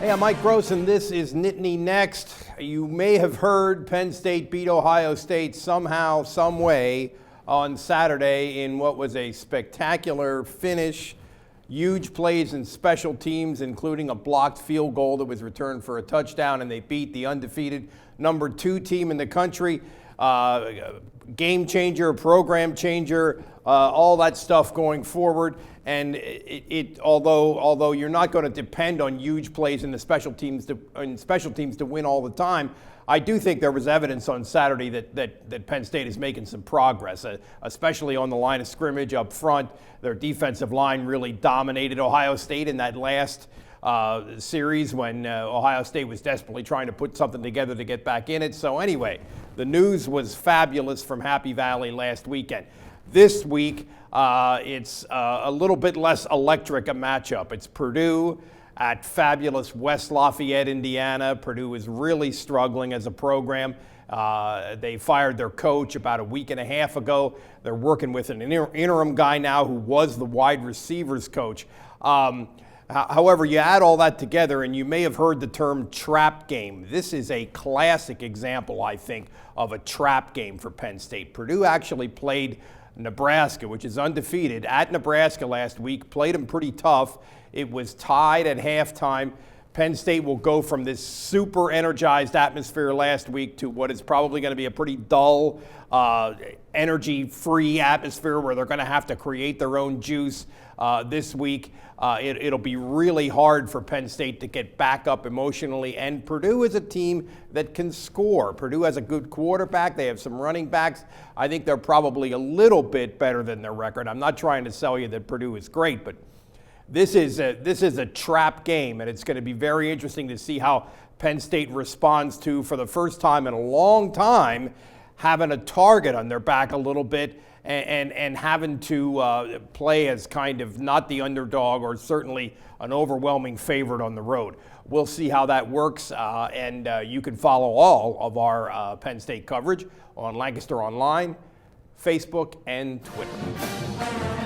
Hey, I'm Mike Gross, and this is Nittany Next. You may have heard Penn State beat Ohio State somehow, some way on Saturday in what was a spectacular finish. Huge plays in special teams, including a blocked field goal that was returned for a touchdown, and they beat the undefeated number 2 team in the country. Game changer, program changer, all that stuff going forward. And although you're not going to depend on huge plays in the special teams to win all the time, I do think there was evidence on Saturday that Penn State is making some progress, especially on the line of scrimmage up front. Their defensive line really dominated Ohio State in that last series when Ohio State was desperately trying to put something together to get back in it. So anyway, the news was fabulous from Happy Valley last weekend. This week, it's a little bit less electric a matchup. It's Purdue at fabulous West Lafayette, Indiana. Purdue is really struggling as a program. They fired their coach about a week and a half ago. They're working with an interim guy now who was the wide receivers coach. However, you add all that together, and you may have heard the term trap game. This is a classic example, I think, of a trap game for Penn State. Purdue actually played Nebraska, which is undefeated, at Nebraska last week, played them pretty tough. It was tied at halftime. Penn State will go from this super energized atmosphere last week to what is probably going to be a pretty dull, energy-free atmosphere where they're going to have to create their own juice this week. It'll be really hard for Penn State to get back up emotionally, and Purdue is a team that can score. Purdue has a good quarterback. They have some running backs. I think they're probably a little bit better than their record. I'm not trying to sell you that Purdue is great, but this is a trap game, and it's going to be very interesting to see how Penn State responds to, for the first time in a long time, having a target on their back a little bit and having to play as kind of not the underdog or certainly an overwhelming favorite on the road. We'll see how that works, and you can follow all of our Penn State coverage on Lancaster Online, Facebook, and Twitter.